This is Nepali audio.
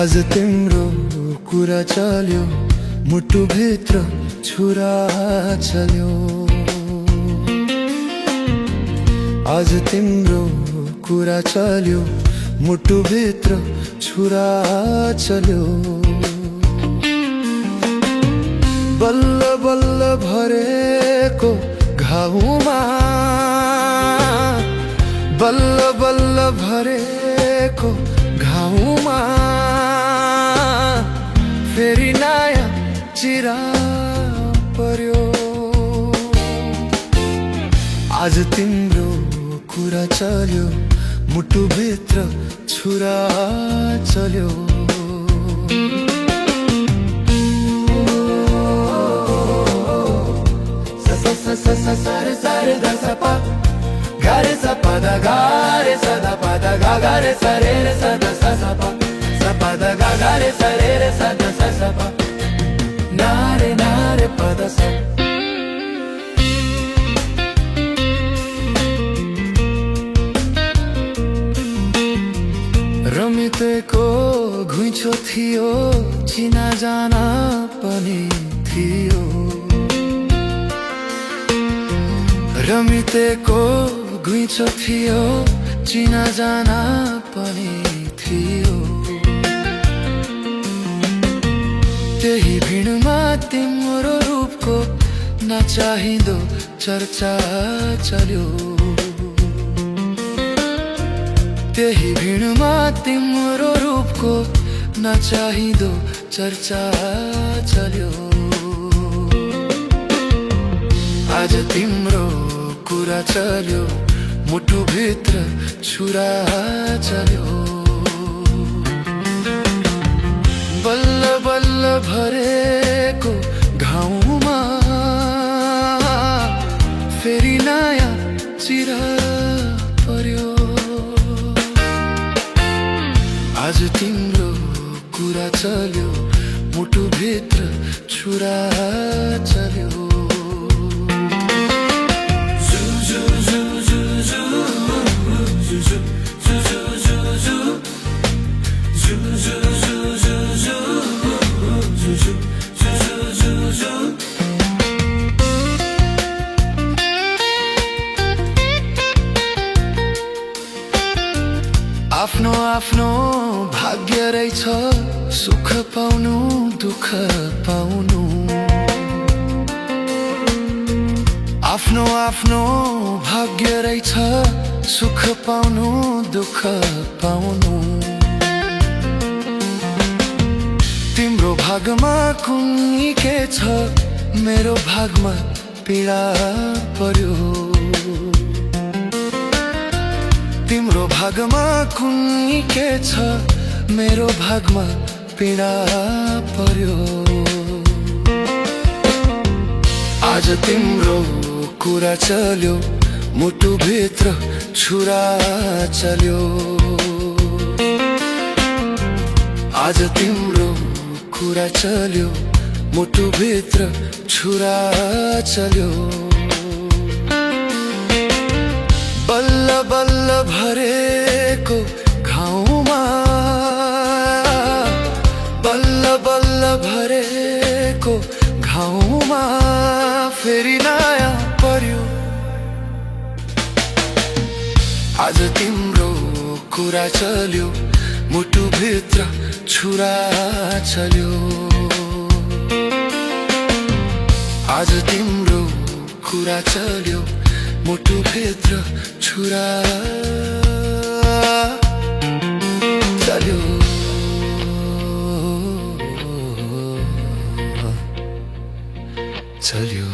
आज तिम्रो कुरा चल्यो, मुटुभित्र छुरा चल्यो। आज तिम्रो कुरा चल्यो, मुटुभित्र छुरा चल्यो। बल्ल बल्ल भरेको घाउमा, बल्ल बल्ल भरेको घाउमा फेरि नयाँ चिरा पर्यो। आज तिम्रो कुरा चल्यो, मुटुभित्र छुरा चल्यो। सरे सरे दा सा पा गा रे सा पा दा गा रे सा दा पा दा गा गा रे सा रे रे सा दा सा पा दा गा गा रे सा रे रे सा दा सा पा ना रे पा दा सा। रमितेको घुइँचो थियो, चिना जाना पनि थियो। रमितेको घुइँचो थियो, चिना जाना पनि थियो। त्यही भिडमा तिम्रो रूपको नचाहिँदो चर्चा चल्यो। त्यही भिडमा तिम्रो रूपको नचाहिँदो चर्चा चल्यो। आज तिम्रो कुरा चल्यो, मुटुभित्र छुरा चल्यो। बल्ल बल्ल भरेको घाउमा फेरि नयाँ चिरा पर्यो। आज तिम्रो कुरा चल्यो, मुटुभित्र छुरा चल्यो। आफ्नो आफ्नो भाग्य रहेछ, सुख पाउनु दुःख पाउनु। आफ्नो आफ्नो भाग्य रहेछ, सुख पाउनु दुःख पाउनु। तिम्रो भागमा कुनै के छ, मेरो भागमा पीडा पर्यो। तिम्रो भागमा कुनै के छ, मेरो भागमा पीडा पर्यो। आज तिम्रो कुरा चल्यो, मुटुभित्र छुरा चल्यो। आज तिम्रो कुरा चल्यो, मुटुभित्र छुरा चल्यो। बल्ल बल्ल भरेको घाउमा, बल्ल बल्ल भरेको घाउमा फेरि नयाँ पर्यो। आज तिम्रो कुरा चल्यो, मुटुभित्र छुरा चल्यो। आज तिम्रो कुरा चल्यो, मुटुभित्र छुरा चल्यो। चल्यो।